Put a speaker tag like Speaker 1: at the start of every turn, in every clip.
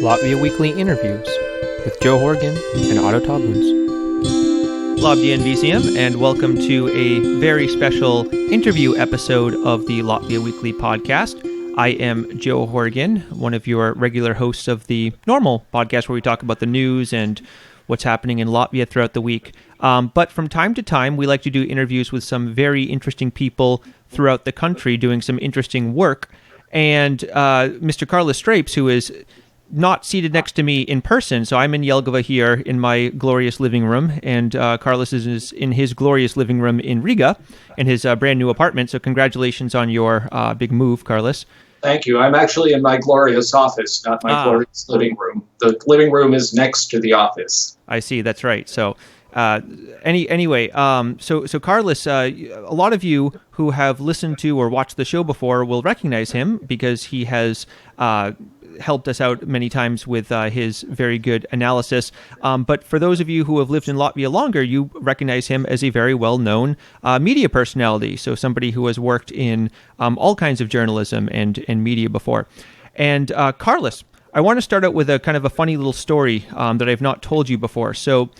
Speaker 1: Latvia Weekly Interviews with Joe Horgan and Otto Toblins. Latvian VCM, and welcome to a very special interview episode of the Latvia Weekly podcast. I am Joe Horgan, one of your regular hosts of the normal podcast where we talk about the news and what's happening in Latvia throughout the week. But from time to time, we like to do interviews with some very interesting people throughout the country doing some interesting work. And Mr. Kārlis Streips, who is not seated next to me in person, so I'm in Jelgava here in my glorious living room, and Kārlis is in his glorious living room in Riga, in his brand new apartment. So congratulations on your big move, Kārlis.
Speaker 2: Thank you. I'm actually in my glorious office, not my glorious living room. The living room is next to the office.
Speaker 1: I see. That's right. So anyway, so Kārlis, a lot of you who have listened to or watched the show before will recognize him because he has helped us out many times with his very good analysis. But for those of you who have lived in Latvia longer, you recognize him as a very well-known media personality. So somebody who has worked in all kinds of journalism and media before. And Kārlis, I want to start out with a kind of a funny little story that I've not told you before. So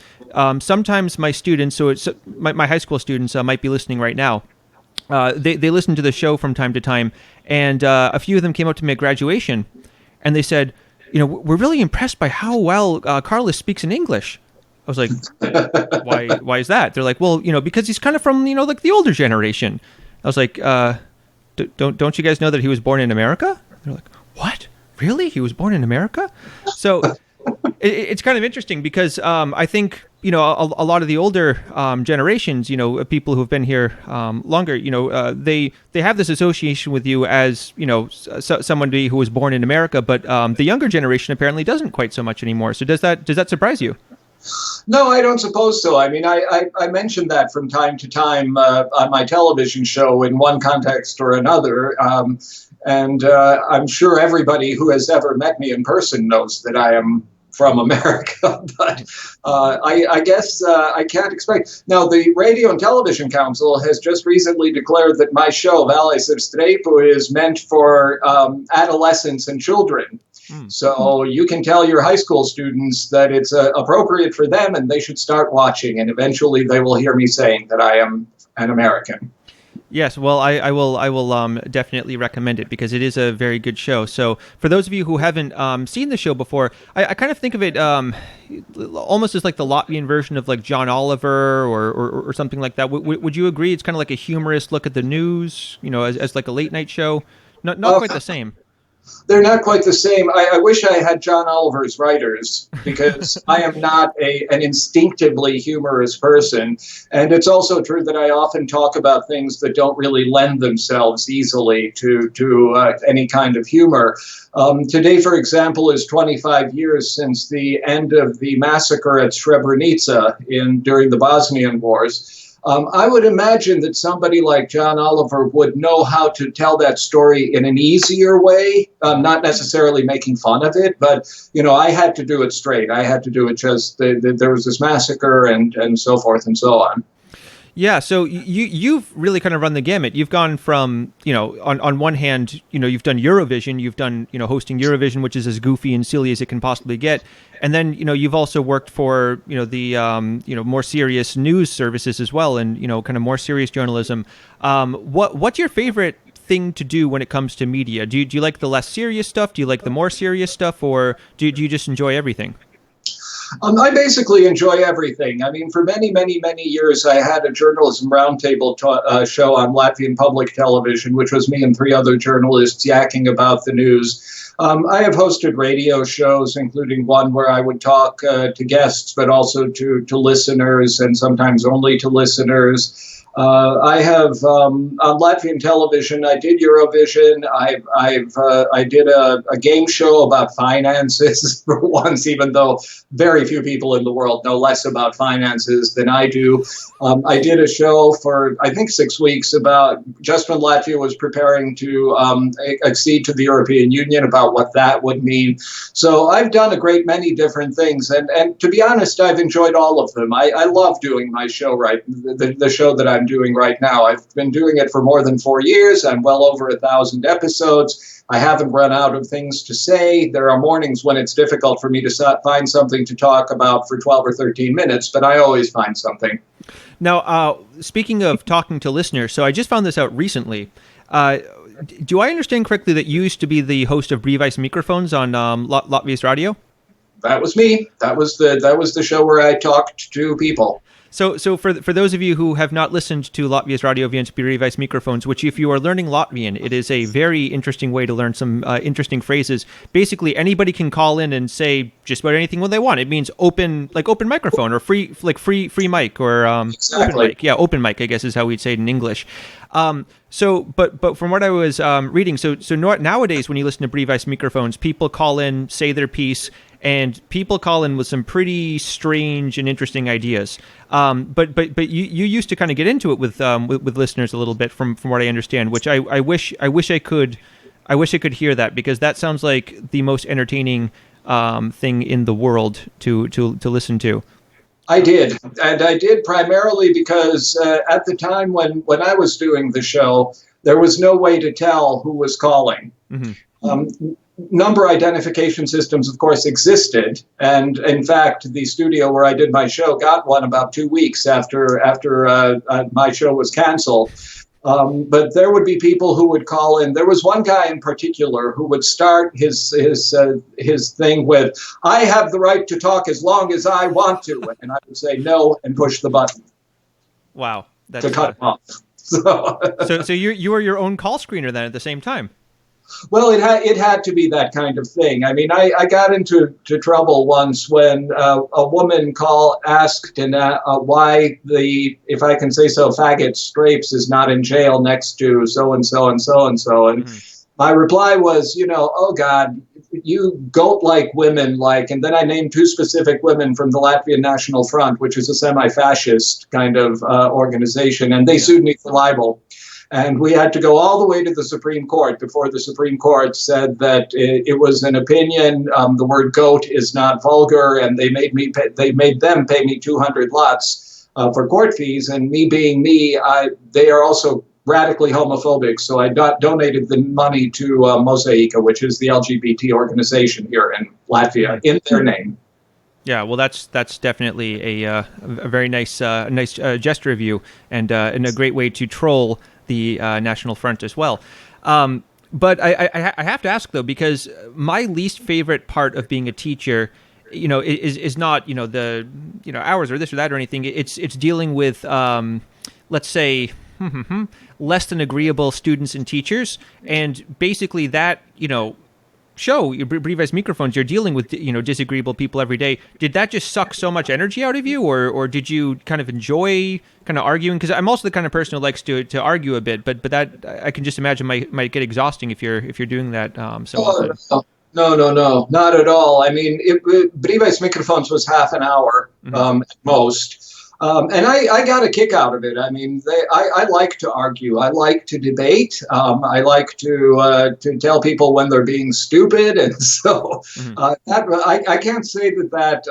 Speaker 1: sometimes my students, so it's my high school students might be listening right now. They listen to the show from time to time, and a few of them came up to me at graduation, and they said, you know, we're really impressed by how well Kārlis speaks in English. I was like, why is that? They're like, well, you know, because he's kind of from, you know, like the older generation. I was like, don't you guys know that he was born in America? They're like, what? Really? He was born in America? So it's kind of interesting because I think, you know, a lot of the older generations, you know, people who've been here longer, you know, they have this association with you as, you know, somebody who was born in America, but the younger generation apparently doesn't quite so much anymore. So does that surprise you?
Speaker 2: No, I don't suppose so. I mean, I mentioned that from time to time on my television show in one context or another. And I'm sure everybody who has ever met me in person knows that I am from America, but I guess I can't expect. Now, the Radio and Television Council has just recently declared that my show, Kārlis Streips, is meant for adolescents and children. So you can tell your high school students that it's appropriate for them and they should start watching, and eventually they will hear me saying that I am an American.
Speaker 1: Yes, well, I will definitely recommend it because it is a very good show. So for those of you who haven't seen the show before, I kind of think of it almost as like the Latvian version of like John Oliver or something like that. Would you agree? It's kind of like a humorous look at the news, you know, as like a late night show. Not quite the same.
Speaker 2: They're not quite the same. I wish I had John Oliver's writers because I am not an instinctively humorous person. And it's also true that I often talk about things that don't really lend themselves easily to any kind of humor. Today, for example, is 25 years since the end of the massacre at Srebrenica during the Bosnian Wars. I would imagine that somebody like John Oliver would know how to tell that story in an easier way, not necessarily making fun of it, but, you know, I had to do it straight. I had to do it just, there was this massacre and so forth and so on.
Speaker 1: Yeah, so you've really kind of run the gamut. You've gone from, you know, on one hand, you know, you've done Eurovision, you've done, you know, hosting Eurovision, which is as goofy and silly as it can possibly get. And then, you know, you've also worked for, you know, the, you know, more serious news services as well and, you know, kind of more serious journalism. What's your favorite thing to do when it comes to media? Do you like the less serious stuff? Do you like the more serious stuff? Or do you just enjoy everything?
Speaker 2: I basically enjoy everything. I mean, for many, many, many years, I had a journalism roundtable show on Latvian public television, which was me and three other journalists yakking about the news. I have hosted radio shows, including one where I would talk to guests, but also to listeners, and sometimes only to listeners. I have on Latvian television. I did Eurovision. I did a game show about finances for once, even though very few people in the world know less about finances than I do. I did a show for I think 6 weeks about just when Latvia was preparing to accede to the European Union, about what that would mean. So I've done a great many different things, and to be honest, I've enjoyed all of them. I love doing my show, the show that I'm I'm doing right now. I've been doing it for more than 4 years. I'm well over 1,000 episodes. I haven't run out of things to say. There are mornings when it's difficult for me to find something to talk about for 12 or 13 minutes, but I always find something.
Speaker 1: Now, speaking of talking to listeners, so I just found this out recently. Do I understand correctly that you used to be the host of Brevice Microphones on Latvia's Radio?
Speaker 2: That was me. That was the show where I talked to people.
Speaker 1: So for those of you who have not listened to Latvia's Radio viens Brevice Microphones, which if you are learning Latvian, it is a very interesting way to learn some interesting phrases. Basically, anybody can call in and say just about anything when they want. It means open microphone or free mic or
Speaker 2: exactly.
Speaker 1: Open mic. Yeah, open mic, I guess is how we'd say it in English. But from what I was reading, so nowadays when you listen to Brevice Microphones, people call in, say their piece, and people call in with some pretty strange and interesting ideas. But you used to kind of get into it with listeners a little bit from what I understand, which I wish I could hear that, because that sounds like the most entertaining thing in the world to listen to.
Speaker 2: I did, and I did primarily because at the time when I was doing the show, there was no way to tell who was calling. Mm-hmm. Number identification systems, of course, existed, and in fact, the studio where I did my show got one about 2 weeks after my show was canceled. But there would be people who would call in. There was one guy in particular who would start his thing with, "I have the right to talk as long as I want to," and I would say no and push the button.
Speaker 1: Wow, that's
Speaker 2: to cut him off.
Speaker 1: So you were your own call screener then at the same time.
Speaker 2: Well, it had to be that kind of thing. I mean, I got into trouble once when a woman asked why if I can say so, faggot Streips is not in jail next to so and so and so and so. And my reply was, oh God, you goat-like women and then I named 2 specific women from the Latvian National Front, which is a semi-fascist kind of organization, and they sued me for libel. And we had to go all the way to the Supreme Court before the Supreme Court said that it was an opinion. The word goat is not vulgar, and they made them pay me 200 lots for court fees. And me being me, they are also radically homophobic. So I donated the money to Mosaika, which is the LGBT organization here in Latvia, in their name.
Speaker 1: Yeah, well, that's definitely a very nice gesture of you, and a great way to troll the National Front as well. But I have to ask though, because my least favorite part of being a teacher, is not the hours or this or that or anything. It's dealing with let's say less than agreeable students and teachers, and basically that show, your Brevice Microphones, you're dealing with disagreeable people every day. Did that just suck so much energy out of you, or did you kind of enjoy kind of arguing? Because I'm also the kind of person who likes to argue a bit, but that I can just imagine might get exhausting if you're doing that so often.
Speaker 2: No, not at all. I mean, Brevice Microphones was half an hour at most. And I got a kick out of it. I mean, I like to argue. I like to debate. I like to tell people when they're being stupid. And so I can't say that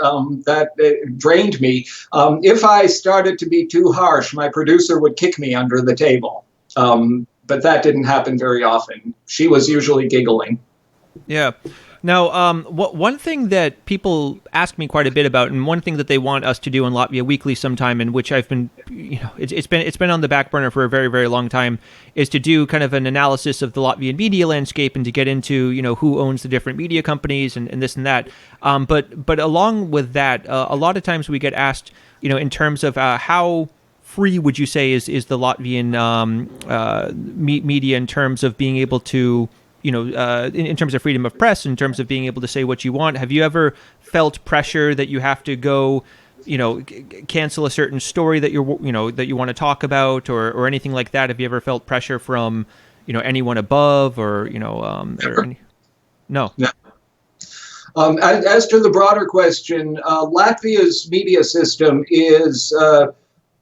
Speaker 2: drained me. If I started to be too harsh, my producer would kick me under the table. But that didn't happen very often. She was usually giggling. Yeah.
Speaker 1: Now, one thing that people ask me quite a bit about, and one thing that they want us to do on Latvia Weekly sometime, and which I've been, it's been on the back burner for a very, very long time, is to do kind of an analysis of the Latvian media landscape and to get into, who owns the different media companies and this and that. But along with that, a lot of times we get asked, in terms of how free would you say is the Latvian media in terms of being able to, in terms of freedom of press, in terms of being able to say what you want. Have you ever felt pressure that you have to go, cancel a certain story that that you want to talk about, or anything like that? Have you ever felt pressure from, anyone above, or No.
Speaker 2: As to the broader question, Latvia's media system is,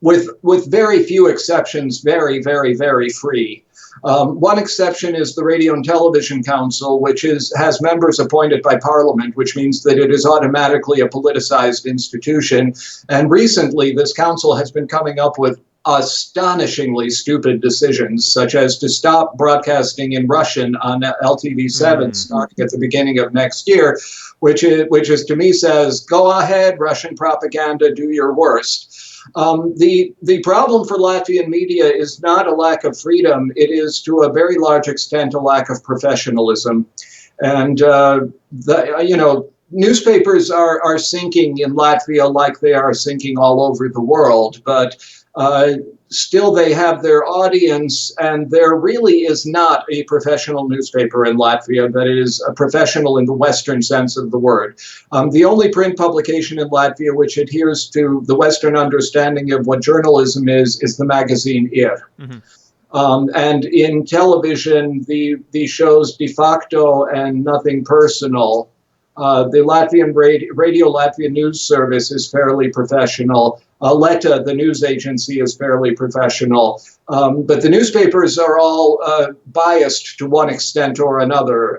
Speaker 2: with very few exceptions, very, very, very free. One exception is the Radio and Television Council, which has members appointed by Parliament, which means that it is automatically a politicized institution. And recently, this council has been coming up with astonishingly stupid decisions, such as to stop broadcasting in Russian on LTV7 starting at the beginning of next year, which is to me says, go ahead, Russian propaganda, do your worst. The problem for Latvian media is not a lack of freedom. It is to a very large extent a lack of professionalism. And, newspapers are sinking in Latvia like they are sinking all over the world, but still they have their audience, and there really is not a professional newspaper in Latvia that is a professional in the Western sense of the word. The only print publication in Latvia which adheres to the Western understanding of what journalism is the magazine Ir. And in television, the shows De Facto and Nothing Personal. The Latvian Radio Latvia News Service is fairly professional. Leta, the news agency, is fairly professional. But the newspapers are all biased to one extent or another.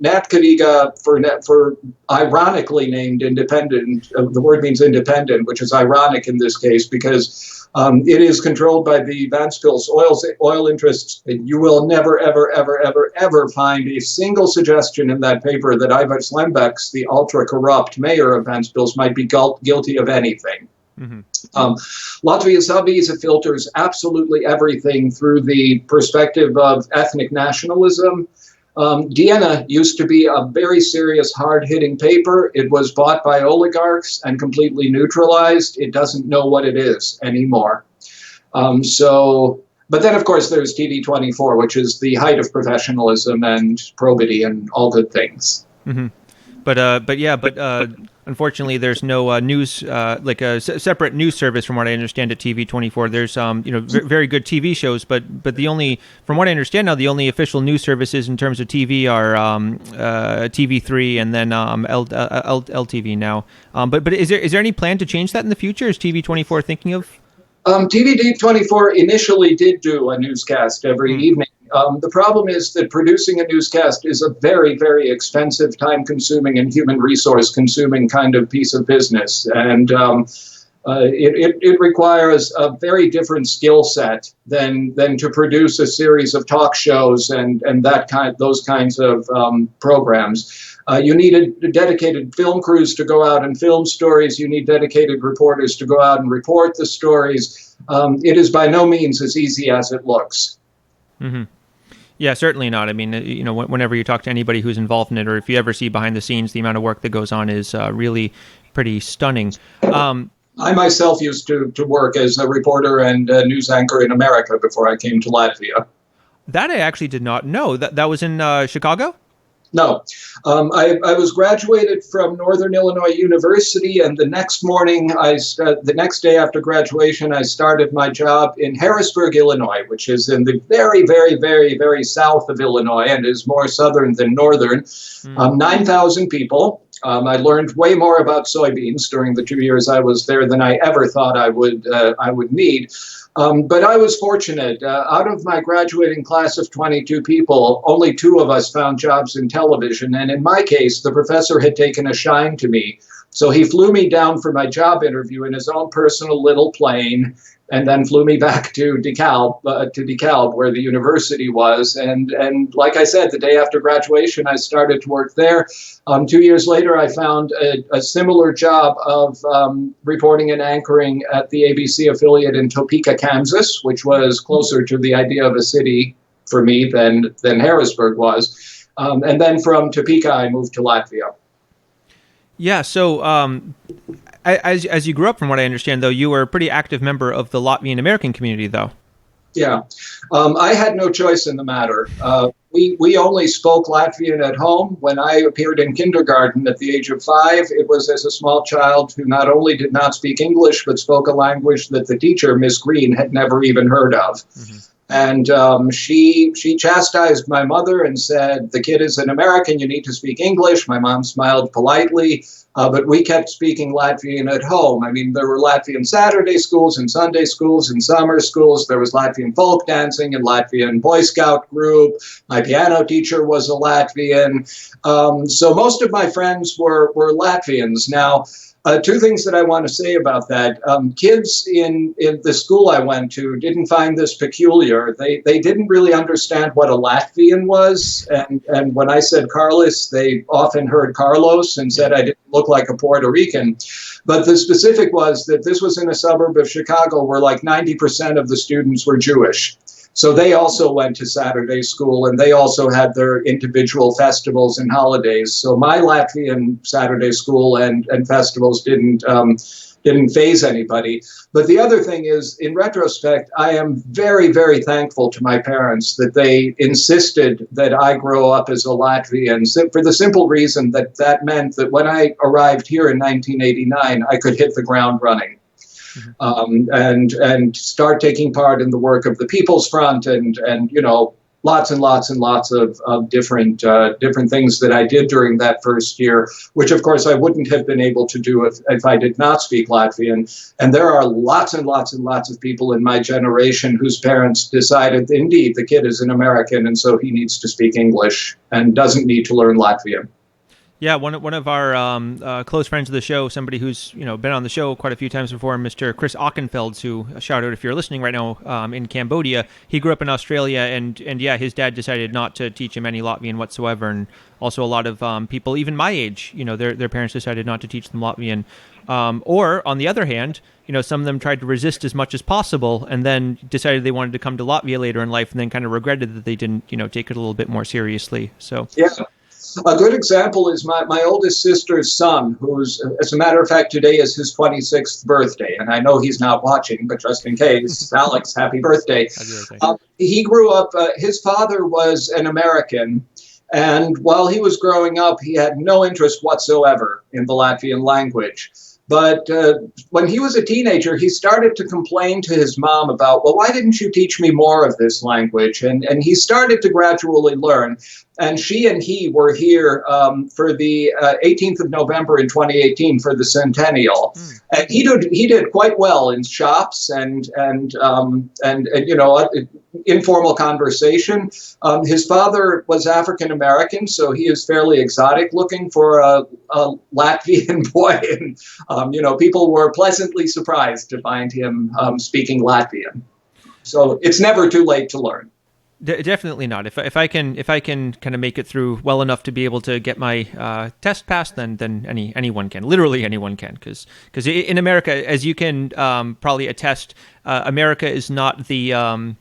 Speaker 2: Natkariga, for ironically named independent, the word means independent, which is ironic in this case because it is controlled by the Ventspils oil interests. You will never, ever, ever, ever, ever find a single suggestion in that paper that Ivar Slembeks, the ultra-corrupt mayor of Ventspils, might be guilty of anything. Latvia Savīze filters absolutely everything through the perspective of ethnic nationalism. Dienā used to be a very serious, hard-hitting paper. It was bought by oligarchs and completely neutralized. It doesn't know what it is anymore. But then, of course, there's TV24, which is the height of professionalism and probity and all good things. But
Speaker 1: unfortunately, there's no news, like a separate news service, from what I understand, at TV24. There's, very good TV shows, but from what I understand now, the only official news services in terms of TV are TV3 and then LTV now. But is there any plan to change that in the future? Is TV24 thinking of?
Speaker 2: TV24 initially did do a newscast every evening. The problem is that producing a newscast is a very, very expensive, time-consuming, and human resource-consuming kind of piece of business. And it requires a very different skill set than to produce a series of talk shows and those kinds of programs. You need a dedicated film crews to go out and film stories. You need dedicated reporters to go out and report the stories. It is by no means as easy as it looks.
Speaker 1: Yeah, certainly not. I mean, whenever you talk to anybody who's involved in it, or if you ever see behind the scenes, the amount of work that goes on is really pretty stunning.
Speaker 2: I myself used to work as a reporter and a news anchor in America before I came to Latvia.
Speaker 1: That I actually did not know. That was in Chicago?
Speaker 2: No. I was graduated from Northern Illinois University, and the next morning, the next day after graduation, I started my job in Harrisburg, Illinois, which is in the very, very, very, very south of Illinois and is more southern than northern. 9,000 people. I learned way more about soybeans during the 2 years I was there than I ever thought I would need. But I was fortunate. Out of my graduating class of 22 people, only 2 of us found jobs in television. And in my case, the professor had taken a shine to me. So he flew me down for my job interview in his own personal little plane, and then flew me back to DeKalb, where the university was. And like I said, the day after graduation, I started to work there. 2 years later, I found a similar job of reporting and anchoring at the ABC affiliate in Topeka, Kansas, which was closer to the idea of a city for me than Harrisburg was. And then from Topeka, I moved to Latvia.
Speaker 1: Yeah, so as you grew up, from what I understand, though, you were a pretty active member of the Latvian American community, though.
Speaker 2: Yeah, I had no choice in the matter. We only spoke Latvian at home. When I appeared in kindergarten at the age of 5, it was as a small child who not only did not speak English, but spoke a language that the teacher, Miss Green, had never even heard of. And she chastised my mother and said, the kid is an American, you need to speak English. My mom smiled politely, but we kept speaking Latvian at home. I mean, there were Latvian Saturday schools and Sunday schools and summer schools. There was Latvian folk dancing and Latvian Boy Scout group. My piano teacher was a Latvian. So most of my friends were Latvians. Now, Two things that I want to say about that. Kids in the school I went to didn't find this peculiar. They didn't really understand what a Latvian was. And when I said Carlos, they often heard Carlos and said I didn't look like a Puerto Rican. But the specific was that this was in a suburb of Chicago where like 90% of the students were Jewish. So they also went to Saturday school, and they also had their individual festivals and holidays. So my Latvian Saturday school and festivals didn't faze anybody. But the other thing is, in retrospect, I am very, very thankful to my parents that they insisted that I grow up as a Latvian, for the simple reason that that meant that when I arrived here in 1989, I could hit the ground running. And start taking part in the work of the People's Front and lots and lots and lots of different things that I did during that first year, which of course I wouldn't have been able to do if I did not speak Latvian. And there are lots and lots and lots of people in my generation whose parents decided, indeed, the kid is an American and so he needs to speak English and doesn't need to learn Latvian.
Speaker 1: Yeah, one of our close friends of the show, somebody who's been on the show quite a few times before, Mr. Chris Ockenfelds, who, shout out if you're listening right now, in Cambodia. He grew up in Australia, and yeah, his dad decided not to teach him any Latvian whatsoever, and also a lot of people, even my age, their parents decided not to teach them Latvian. Or on the other hand, some of them tried to resist as much as possible, and then decided they wanted to come to Latvia later in life, and then kind of regretted that they didn't, take it a little bit more seriously. So
Speaker 2: yeah. A good example is my oldest sister's son, who's, as a matter of fact, today is his 26th birthday. And I know he's not watching, but just in case, Alex, happy birthday. He grew up, his father was an American. And while he was growing up, he had no interest whatsoever in the Latvian language. But when he was a teenager, he started to complain to his mom about, well, why didn't you teach me more of this language? And he started to gradually learn. And she and he were here for the 18th of November in 2018 for the centennial. And he did quite well in shops and informal conversation. His father was African American, so he is fairly exotic looking for a Latvian boy. And people were pleasantly surprised to find him speaking Latvian. So it's never too late to learn.
Speaker 1: Definitely not. If I can kind of make it through well enough to be able to get my test passed, then anyone can. Literally anyone can, because in America, as you can probably attest, America is not the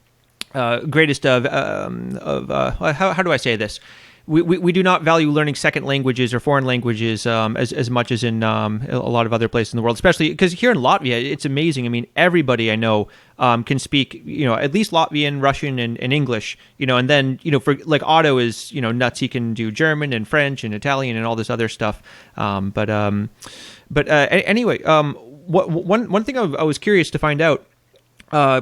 Speaker 1: greatest of how do I say this? We do not value learning second languages or foreign languages as much as in a lot of other places in the world, especially because here in Latvia, it's amazing. I mean, everybody I know can speak, at least Latvian, Russian, and English, and then, for like Otto is, nuts. He can do German and French and Italian and all this other stuff. But anyway, one thing I was curious to find out,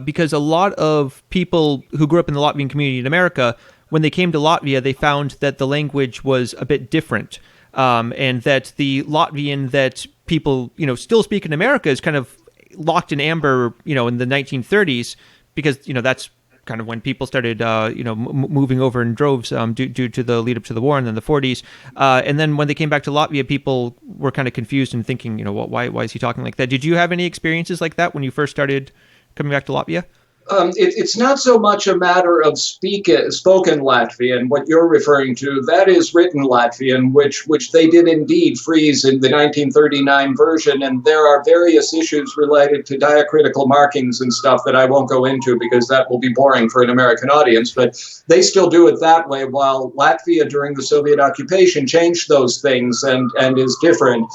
Speaker 1: because a lot of people who grew up in the Latvian community in America, when they came to Latvia, they found that the language was a bit different, and that the Latvian that people, still speak in America is kind of locked in amber, in the 1930s, because, that's kind of when people started, moving over in droves due to the lead up to the war, and then the 40s. And then when they came back to Latvia, people were kind of confused and thinking, why is he talking like that? Did you have any experiences like that when you first started coming back to Latvia?
Speaker 2: It's not so much a matter of spoken Latvian, what you're referring to. That is written Latvian, which they did indeed freeze in the 1939 version. And there are various issues related to diacritical markings and stuff that I won't go into because that will be boring for an American audience. But they still do it that way, while Latvia during the Soviet occupation changed those things and is different.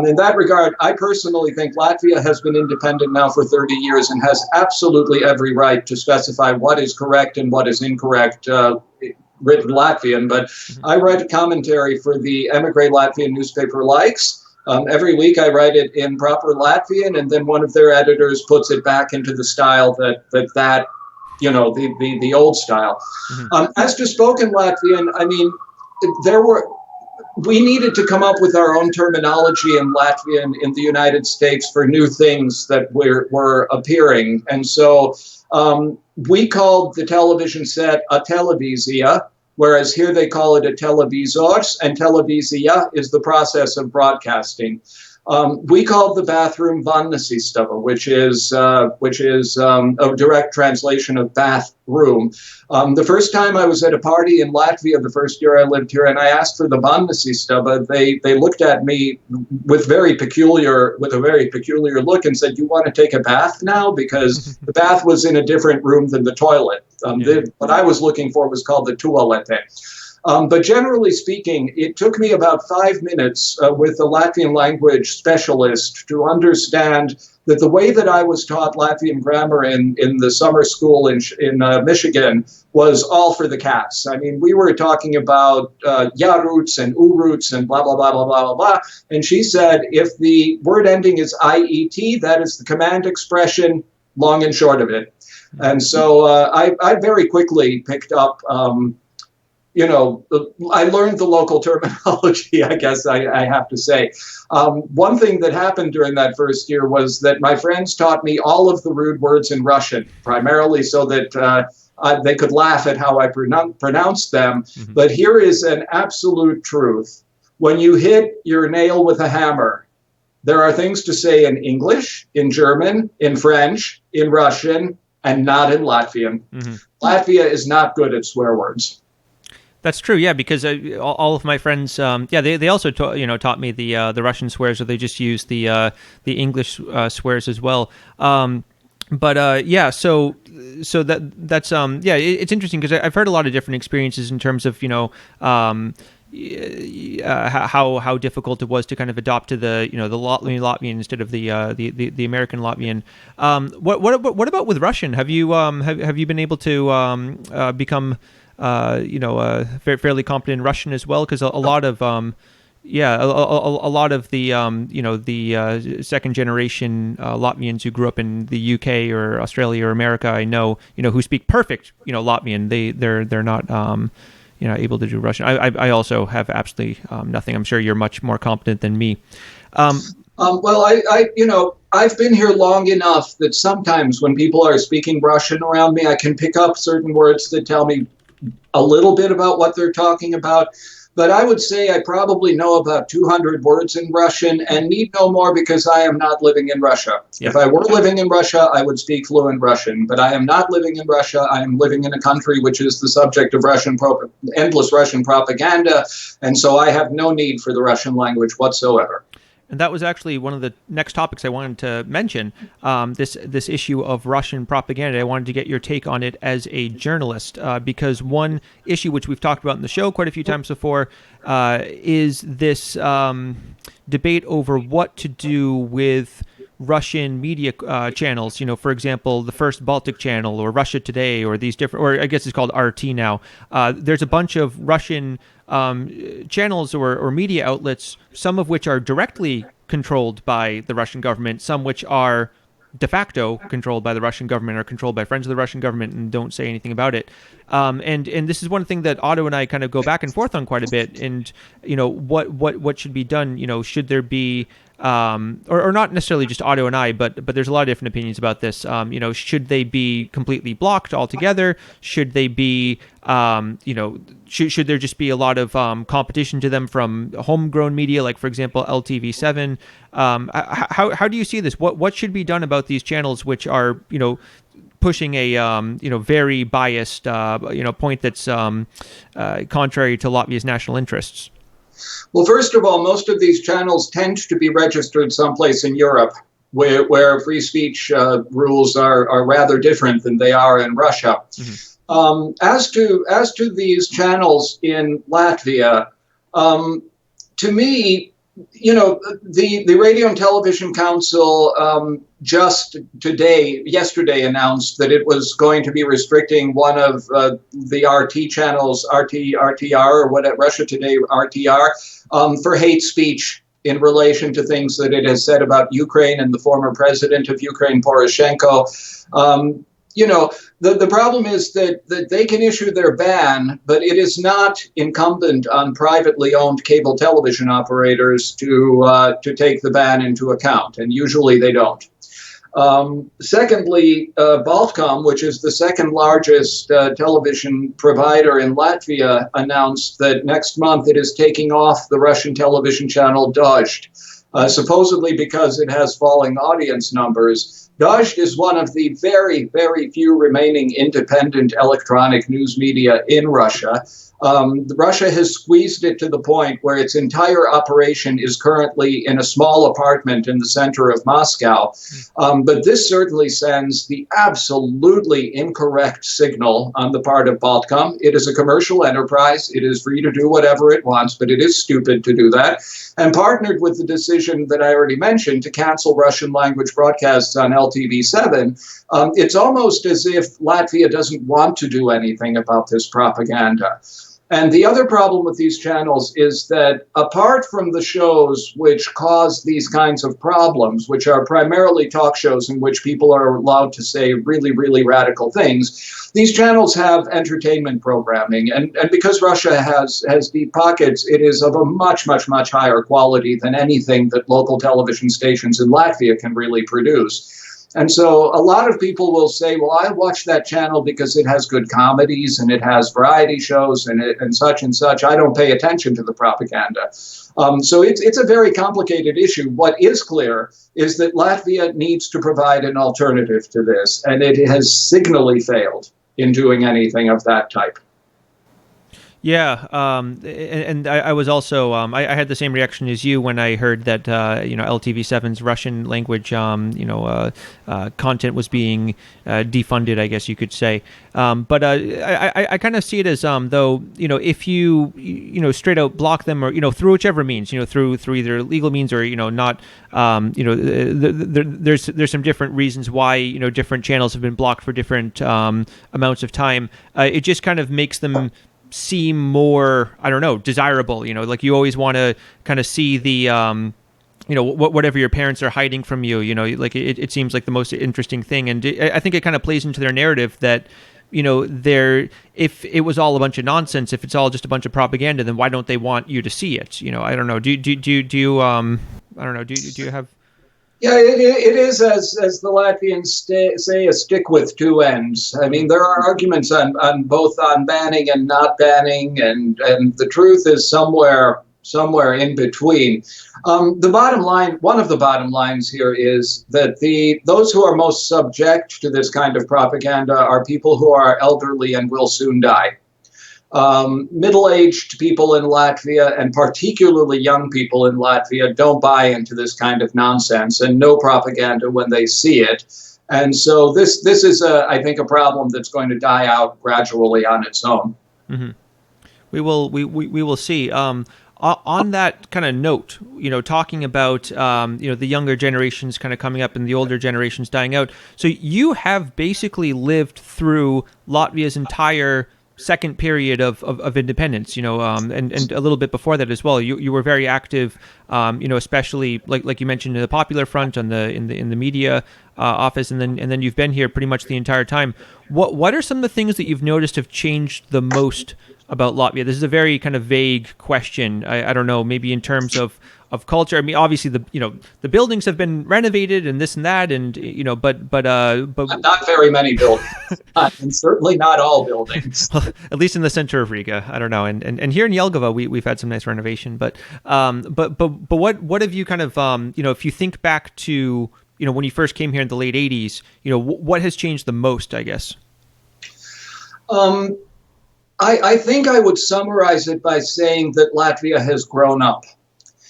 Speaker 2: In that regard, I personally think Latvia has been independent now for 30 years and has absolutely every right to specify what is correct and what is incorrect written Latvian. But I write a commentary for the emigre Latvian newspaper Likes. Every week I write it in proper Latvian, and then one of their editors puts it back into the style that the old style. As to spoken Latvian, I mean, we needed to come up with our own terminology in Latvian in the United States for new things that were appearing. And so we called the television set a televizija, whereas here they call it a televizors, and televizija is the process of broadcasting. We called the bathroom vannasistava, which is a direct translation of bathroom. The first time I was at a party in Latvia, the first year I lived here, and I asked for the vannasistava, they looked at me with a very peculiar look and said, "You want to take a bath now?" Because the bath was in a different room than the toilet. What I was looking for was called the toilette. But generally speaking, it took me about 5 minutes with a Latvian language specialist to understand that the way that I was taught Latvian grammar in the summer school in Michigan was all for the cats. I mean, we were talking about ja roots and u roots and blah, blah, blah, blah, blah, blah, blah. And she said, if the word ending is IET, that is the command expression, long and short of it. And so I very quickly picked up I learned the local terminology, I guess I have to say. One thing that happened during that first year was that my friends taught me all of the rude words in Russian, primarily so that they could laugh at how I pronounced them. Mm-hmm. But here is an absolute truth. When you hit your nail with a hammer, there are things to say in English, in German, in French, in Russian, and not in Latvian. Mm-hmm. Latvia is not good at swear words.
Speaker 1: That's true, yeah, because all of my friends, they also taught me the Russian swears, or they just used the English swears as well. So that's it's interesting because I've heard a lot of different experiences in terms of how difficult it was to kind of adopt to the the Latvian instead of the American Latvian. What about with Russian? Have you been able to become fairly competent in Russian as well? Because a lot of a lot of the the second generation Latvians who grew up in the UK or Australia or America, I know who speak perfect Latvian. They're not able to do Russian. I also have absolutely nothing. I'm sure you're much more competent than me.
Speaker 2: Well, I've been here long enough that sometimes when people are speaking Russian around me, I can pick up certain words that tell me a little bit about what they're talking about. But I would say I probably know about 200 words in Russian and need no more because I am not living in Russia. Yeah. If I were living in Russia, I would speak fluent Russian. But I am not living in Russia. I am living in a country which is the subject of endless Russian propaganda. And so I have no need for the Russian language whatsoever.
Speaker 1: And that was actually one of the next topics I wanted to mention, this issue of Russian propaganda. I wanted to get your take on it as a journalist, because one issue which we've talked about in the show quite a few times before is this debate over what to do with Russian media channels. For example, the First Baltic Channel or Russia Today or these different, or I guess it's called RT now. There's a bunch of Russian channels or media outlets, some of which are directly controlled by the Russian government, some which are de facto controlled by the Russian government or controlled by friends of the Russian government and don't say anything about it. And this is one thing that Otto and I kind of go back and forth on quite a bit. And what should be done? Should there be or not necessarily just Otto and I, but there's a lot of different opinions about this. Should they be completely blocked altogether? Should they be, should there just be a lot of competition to them from homegrown media, like for example LTV7? How do you see this? What should be done about these channels which are pushing a very biased point that's contrary to Latvia's national interests?
Speaker 2: Well, first of all, most of these channels tend to be registered someplace in Europe where free speech rules are rather different than they are in Russia. Mm-hmm. As to these channels in Latvia, to me, the Radio and Television Council just yesterday announced that it was going to be restricting one of the RT channels, RTR, or what at Russia Today, RTR, for hate speech in relation to things that it has said about Ukraine and the former president of Ukraine, Poroshenko. The problem is that they can issue their ban, but it is not incumbent on privately owned cable television operators to take the ban into account, and usually they don't. Secondly, Baltcom, which is the second largest television provider in Latvia, announced that next month it is taking off the Russian television channel Daudz. supposedly because it has falling audience numbers. Daudz is one of the very, very few remaining independent electronic news media in Russia. Russia has squeezed it to the point where its entire operation is currently in a small apartment in the center of Moscow. But this certainly sends the absolutely incorrect signal on the part of Baltcom. It is a commercial enterprise. It is free to do whatever it wants, but it is stupid to do that. And partnered with the decision that I already mentioned to cancel Russian language broadcasts on LTV7, it's almost as if Latvia doesn't want to do anything about this propaganda. And the other problem with these channels is that apart from the shows which cause these kinds of problems, which are primarily talk shows in which people are allowed to say really, really radical things, these channels have entertainment programming. And because Russia has deep pockets, it is of a much, much, much higher quality than anything that local television stations in Latvia can really produce. And so a lot of people will say, well, I watch that channel because it has good comedies and it has variety shows and such and such. I don't pay attention to the propaganda. So it's a very complicated issue. What is clear is that Latvia needs to provide an alternative to this, and it has signally failed in doing anything of that type.
Speaker 1: Yeah, and I was also I had the same reaction as you when I heard that LTV7's Russian language content was being defunded, I guess you could say. But I kind of see it as though if you straight out block them or through whichever means through either legal means or not there's some different reasons why different channels have been blocked for different amounts of time. It just kind of makes them seem more, I don't know, desirable. Like you always want to kind of see the whatever your parents are hiding from you. Like it seems like the most interesting thing, and I think it kind of plays into their narrative that if it was all a bunch of nonsense, if it's all just a bunch of propaganda, then why don't they want you to see it? I don't know. Do you I don't know. Do you have?
Speaker 2: Yeah, it is, as the Latvians say, a stick with two ends. I mean, there are arguments on both on banning and not banning, and the truth is somewhere in between. The bottom line, one of the bottom lines here is that those who are most subject to this kind of propaganda are people who are elderly and will soon die. Middle-aged people in Latvia, and particularly young people in Latvia, don't buy into this kind of nonsense and no propaganda when they see it. And so this is, I think, a problem that's going to die out gradually on its own.
Speaker 1: Mm-hmm. We will see. On that kind of note, talking about the younger generations kind of coming up and the older generations dying out. So you have basically lived through Latvia's entire second period of independence, and a little bit before that as well. You were very active, especially like you mentioned in the Popular Front in the media office, and then you've been here pretty much the entire time. What are some of the things that you've noticed have changed the most about Latvia? This is a very kind of vague question. I don't know, maybe in terms of culture. I mean, obviously the buildings have been renovated and this and that, and but
Speaker 2: not very many buildings, and certainly not all buildings.
Speaker 1: Well, at least in the center of Riga, I don't know, and here in Jelgava we've had some nice renovation, but what have you kind of if you think back to when you first came here in the late 80s, what has changed the most, I guess?
Speaker 2: I think I would summarize it by saying that Latvia has grown up.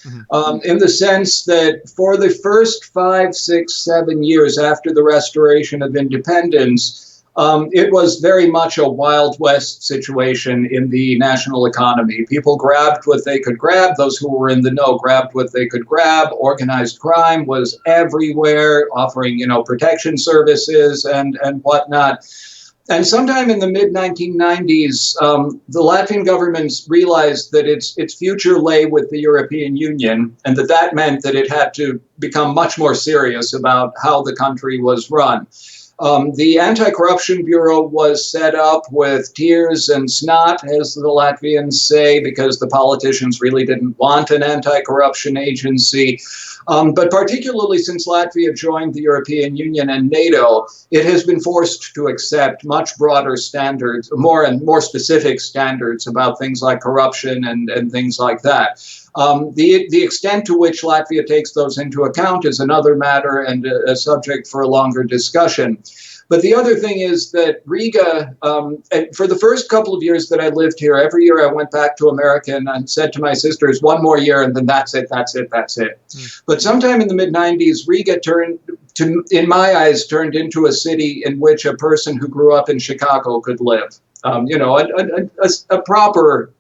Speaker 2: Mm-hmm. In the sense that for the first 5, 6, 7 years after the restoration of independence, it was very much a Wild West situation in the national economy. People grabbed what they could grab. Those who were in the know grabbed what they could grab. Organized crime was everywhere, offering, protection services and whatnot. And sometime in the mid-1990s, the Latvian government realized that its future lay with the European Union, and that meant that it had to become much more serious about how the country was run. The Anti-Corruption Bureau was set up with tears and snot, as the Latvians say, because the politicians really didn't want an anti-corruption agency. But particularly since Latvia joined the European Union and NATO, it has been forced to accept much broader standards, more and more specific standards about things like corruption and things like that. The extent to which Latvia takes those into account is another matter and a subject for a longer discussion. But the other thing is that Riga, for the first couple of years that I lived here, every year I went back to America and said to my sisters, one more year and then that's it. But sometime in the mid-90s, Riga in my eyes, turned into a city in which a person who grew up in Chicago could live. A proper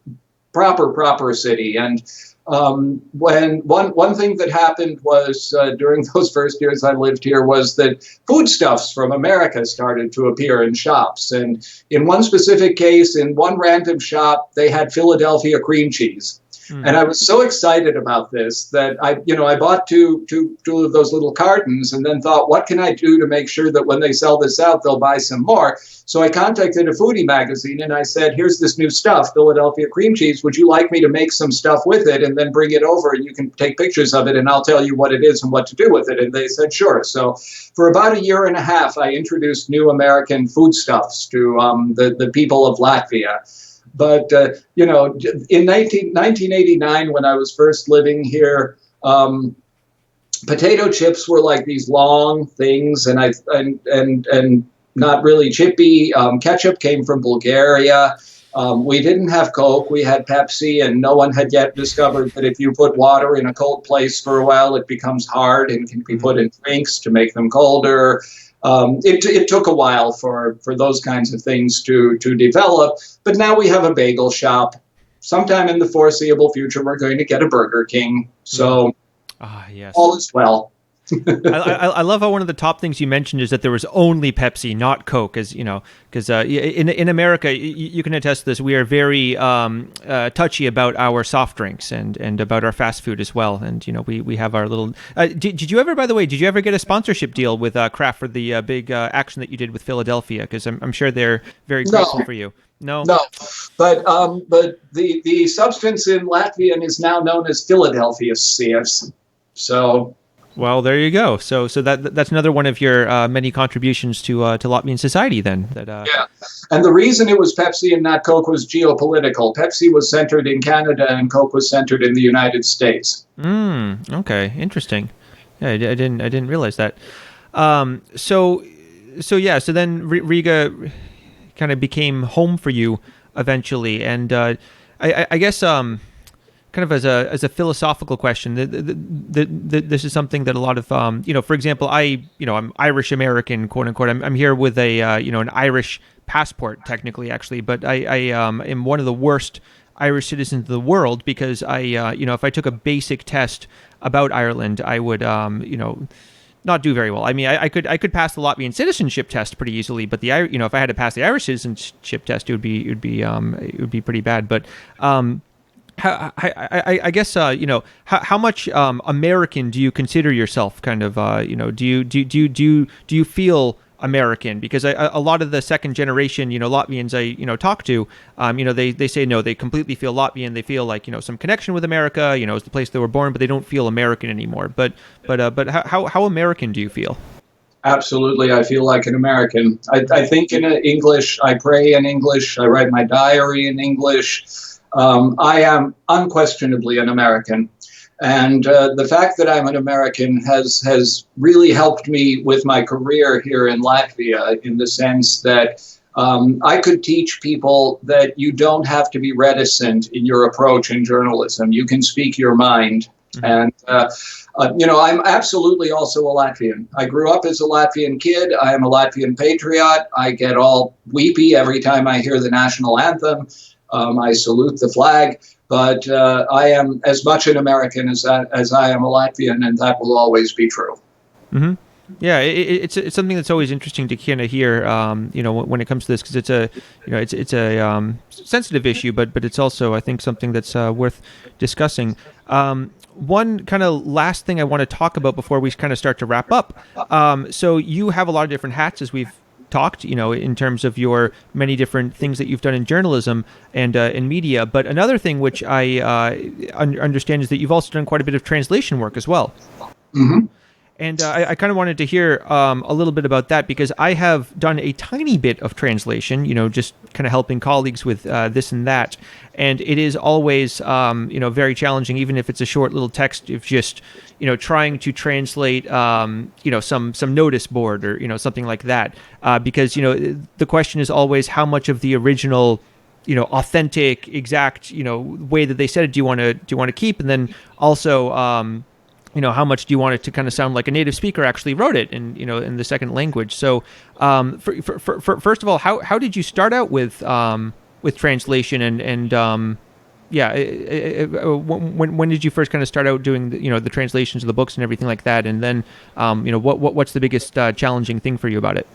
Speaker 2: city. And when one thing that happened was during those first years I lived here was that foodstuffs from America started to appear in shops. And in one specific case, in one random shop, they had Philadelphia cream cheese. And I was so excited about this that I bought two of those little cartons and then thought, what can I do to make sure that when they sell this out, they'll buy some more? So I contacted a foodie magazine and I said, here's this new stuff, Philadelphia cream cheese. Would you like me to make some stuff with it and then bring it over and you can take pictures of it and I'll tell you what it is and what to do with it? And they said, sure. So for about a year and a half, I introduced new American foodstuffs to the people of Latvia. But, in 1989, when I was first living here, potato chips were like these long things and not really chippy. Ketchup came from Bulgaria. We didn't have Coke. We had Pepsi, and no one had yet discovered that if you put water in a cold place for a while, it becomes hard and can be put in drinks to make them colder. It took a while for those kinds of things to develop, but now we have a bagel shop. Sometime in the foreseeable future, we're going to get a Burger King. So
Speaker 1: yes.
Speaker 2: All is well.
Speaker 1: I love how one of the top things you mentioned is that there was only Pepsi, not Coke, as you know, because in America, you can attest to this. We are very touchy about our soft drinks and about our fast food as well. And we have our little. Did you ever, by the way, get a sponsorship deal with Kraft for the big action that you did with Philadelphia? Because I'm sure they're very grateful for you. No,
Speaker 2: but the substance in Latvian is now known as Philadelphia CS. So.
Speaker 1: Well, there you go. So that's another one of your many contributions to Latvian society then.
Speaker 2: Yeah. And the reason it was Pepsi and not Coke was geopolitical. Pepsi was centered in Canada and Coke was centered in the United States.
Speaker 1: Okay. Interesting. Yeah, I didn't realize that. So then Riga kind of became home for you eventually. And I guess kind of as a philosophical question, this is something that a lot of for example, I'm Irish American, quote unquote. I'm here with a an Irish passport technically, actually, but I am one of the worst Irish citizens in the world because if I took a basic test about Ireland, I would not do very well. I mean, I could pass the Latvian citizenship test pretty easily, but if I had to pass the Irish citizenship test, it would be pretty bad. But I guess how much American do you consider yourself? Kind of do you feel American? Because a lot of the second generation Latvians I talk to they say no, they completely feel Latvian. They feel like some connection with America. It's the place they were born, but they don't feel American anymore. But how American do you feel?
Speaker 2: Absolutely, I feel like an American. I think in English. I pray in English. I write my diary in English. I am unquestionably an American, and the fact that I'm an American has really helped me with my career here in Latvia in the sense that I could teach people that you don't have to be reticent in your approach in journalism. You can speak your mind. And, I'm absolutely also a Latvian. I grew up as a Latvian kid. I am a Latvian patriot. I get all weepy every time I hear the national anthem. I salute the flag, but I am as much an American as I am a Latvian, and that will always be true.
Speaker 1: Mm-hmm. Yeah, it's something that's always interesting to kind of hear, when it comes to this, because it's a sensitive issue, but it's also, I think, something that's worth discussing. One kind of last thing I want to talk about before we kind of start to wrap up. So you have a lot of different hats, as we've talked, in terms of your many different things that you've done in journalism and in media. But another thing which I understand is that you've also done quite a bit of translation work as well.
Speaker 2: Mm-hmm.
Speaker 1: And I kind of wanted to hear a little bit about that, because I have done a tiny bit of translation, just kind of helping colleagues with this and that. And it is always, very challenging, even if it's a short little text, of just, trying to translate, some notice board or, something like that. Because, the question is always how much of the original, authentic, exact, way that they said it do you want to keep? And then also, how much do you want it to kind of sound like a native speaker actually wrote it in the second language? So, first of all, how did you start out with translation when did you first kind of start out doing the translations of the books and everything like that? And then, what's the biggest challenging thing for you about it?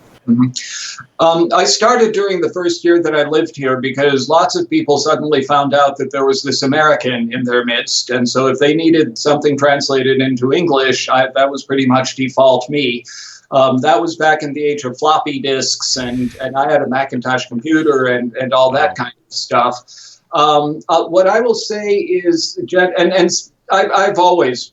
Speaker 2: I started during the first year that I lived here because lots of people suddenly found out that there was this American in their midst. And so if they needed something translated into English, that was pretty much default me. That was back in the age of floppy disks, and I had a Macintosh computer and all that kind of stuff. What I will say is, I've always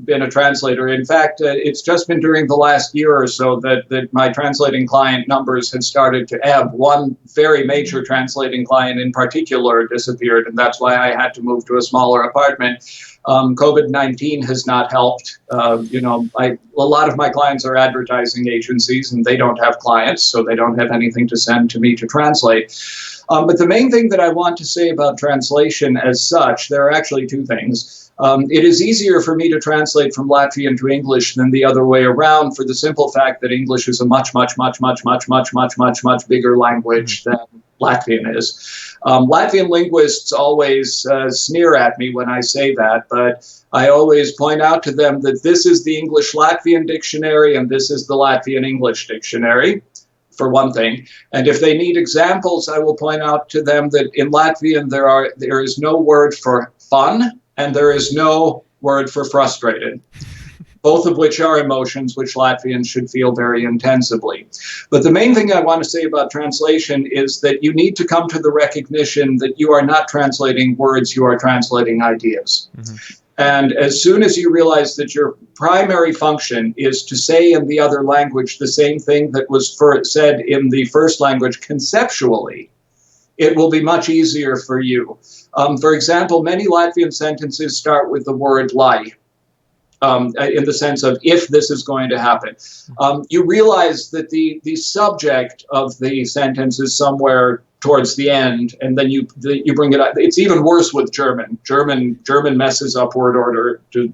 Speaker 2: been a translator. In fact, it's just been during the last year or so that my translating client numbers had started to ebb. One very major translating client in particular disappeared, and that's why I had to move to a smaller apartment. COVID-19 has not helped. A lot of my clients are advertising agencies, and they don't have clients, so they don't have anything to send to me to translate. But the main thing that I want to say about translation as such, there are actually two things. It is easier for me to translate from Latvian to English than the other way around, for the simple fact that English is a much bigger language than Latvian is. Latvian linguists always sneer at me when I say that, but I always point out to them that this is the English-Latvian dictionary and this is the Latvian-English dictionary, for one thing. And if they need examples, I will point out to them that in Latvian there is no word for fun, and there is no word for frustrated, both of which are emotions which Latvians should feel very intensively. But the main thing I want to say about translation is that you need to come to the recognition that you are not translating words, you are translating ideas. Mm-hmm. And as soon as you realize that your primary function is to say in the other language the same thing that was said in the first language conceptually, it will be much easier for you. For example, many Latvian sentences start with the word lai, in the sense of if this is going to happen. You realize that the subject of the sentence is somewhere towards the end, and then you bring it up. It's even worse with German. German messes up word order to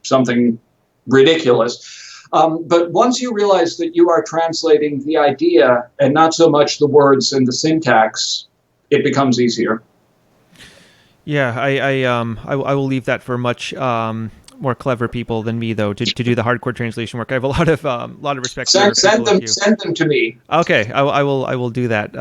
Speaker 2: something ridiculous. But once you realize that you are translating the idea and not so much the words and the syntax, it becomes easier.
Speaker 1: Yeah, I will leave that for much more clever people than me, though, to do the hardcore translation work. I have a lot of respect.
Speaker 2: Send them to me.
Speaker 1: Okay, I will do that.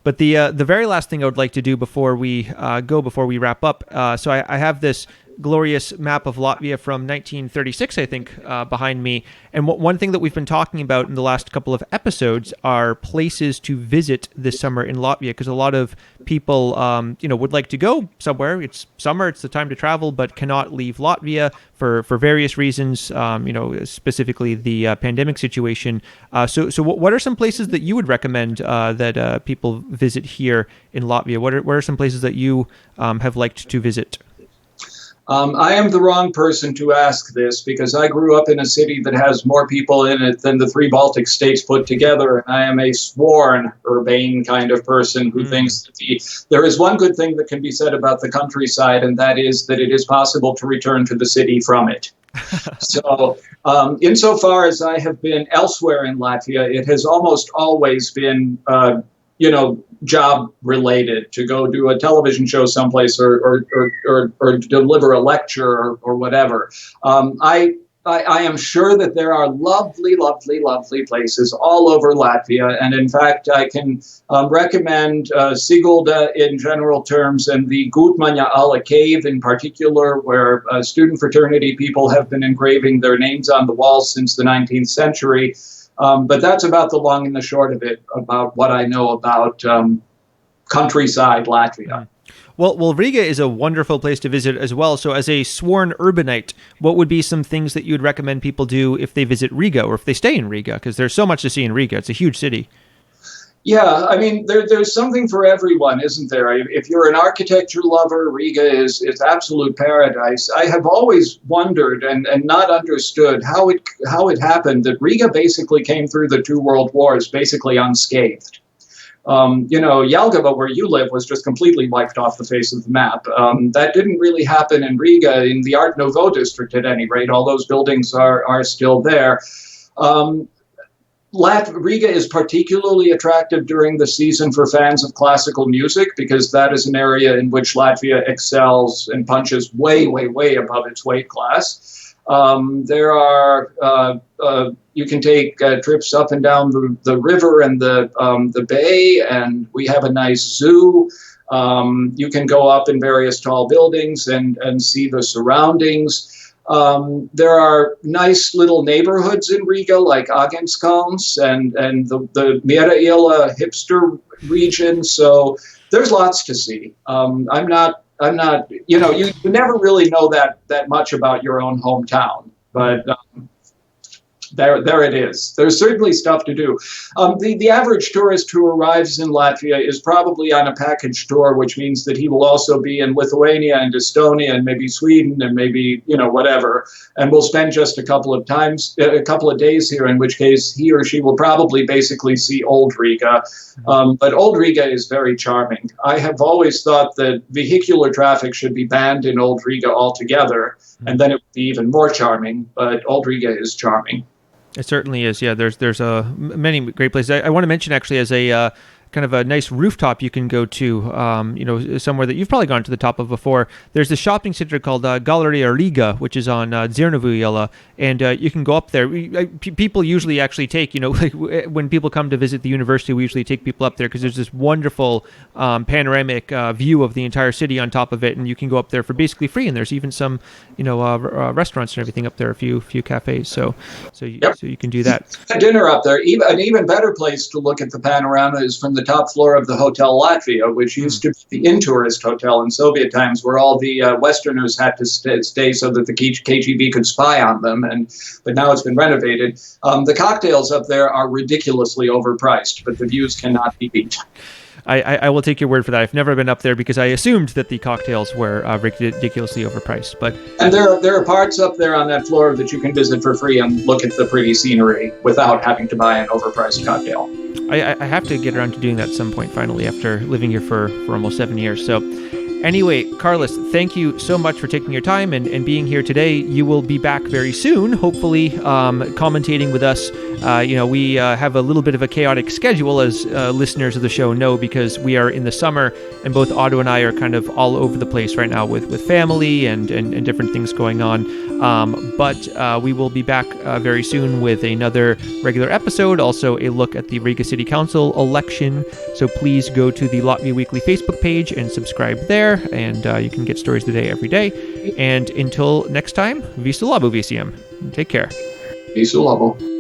Speaker 1: But the very last thing I would like to do before we wrap up. So I have this glorious map of Latvia from 1936, I think, behind me. And one thing that we've been talking about in the last couple of episodes are places to visit this summer in Latvia, because a lot of people, would like to go somewhere. It's summer, it's the time to travel, but cannot leave Latvia for various reasons, specifically the pandemic situation. So what are some places that you would recommend that people visit here in Latvia? What are some places that you have liked to visit?
Speaker 2: I am the wrong person to ask this because I grew up in a city that has more people in it than the 3 Baltic states put together. And I am a sworn urbane kind of person who thinks that there is one good thing that can be said about the countryside, and that is that it is possible to return to the city from it. So insofar as I have been elsewhere in Latvia, it has almost always been job related, to go do a television show someplace or deliver a lecture or whatever. I am sure that there are lovely places all over Latvia. And in fact, I can recommend Sigulda in general terms, and the Gutmaņa ala cave in particular, where student fraternity people have been engraving their names on the walls since the 19th century. But that's about the long and the short of it, about what I know about countryside Latvia.
Speaker 1: Well, Riga is a wonderful place to visit as well. So as a sworn urbanite, what would be some things that you'd recommend people do if they visit Riga or if they stay in Riga? Because there's so much to see in Riga. It's a huge city.
Speaker 2: Yeah, I mean, there's something for everyone, isn't there? If you're an architecture lover, Riga is absolute paradise. I have always wondered and not understood how it happened that Riga basically came through the two world wars basically unscathed. Jelgava, where you live, was just completely wiped off the face of the map. That didn't really happen in Riga, in the Art Nouveau district at any rate. All those buildings are still there. Riga is particularly attractive during the season for fans of classical music because that is an area in which Latvia excels and punches way, way, way above its weight class. You can take trips up and down the river and the bay, and we have a nice zoo. You can go up in various tall buildings and see the surroundings. There are nice little neighborhoods in Riga, like Agenskalns and the Miera hipster region. So there's lots to see. I'm not. You never really know that much about your own hometown, but. There it is. There's certainly stuff to do. The average tourist who arrives in Latvia is probably on a package tour, which means that he will also be in Lithuania and Estonia and maybe Sweden and maybe, whatever, and will spend just a couple of days here, in which case he or she will probably basically see Old Riga. But Old Riga is very charming. I have always thought that vehicular traffic should be banned in Old Riga altogether, and then it would be even more charming, but Old Riga is charming.
Speaker 1: It certainly is. Yeah, there's many great places. I want to mention actually as a kind of a nice rooftop you can go to, somewhere that you've probably gone to the top of before. There's a shopping center called Galeria Riga, which is on Dzirnavu, and you can go up there. People usually actually take, like when people come to visit the university, we usually take people up there because there's this wonderful panoramic view of the entire city on top of it, and you can go up there for basically free. And there's even some, restaurants and everything up there, a few cafes. So you can do that.
Speaker 2: Dinner up there. An even better place to look at the panorama is from the top floor of the Hotel Latvia, which used to be the in-tourist hotel in Soviet times, where all the Westerners had to stay so that the KGB could spy on them. But now it's been renovated. The cocktails up there are ridiculously overpriced, but the views cannot be beat.
Speaker 1: I will take your word for that. I've never been up there because I assumed that the cocktails were ridiculously overpriced. And
Speaker 2: there are parts up there on that floor that you can visit for free and look at the pretty scenery without having to buy an overpriced cocktail.
Speaker 1: I have to get around to doing that at some point finally after living here for almost 7 years. So anyway, Kārlis, thank you so much for taking your time and being here today. You will be back very soon, hopefully commentating with us. We have a little bit of a chaotic schedule, as listeners of the show know, because we are in the summer, and both Otto and I are kind of all over the place right now with family and different things going on. But we will be back very soon with another regular episode, also a look at the Riga City Council election. So please go to the Latvia Weekly Facebook page and subscribe there, and you can get stories today every day. And until next time, visu labu visiem. Take care.
Speaker 2: Visu labu.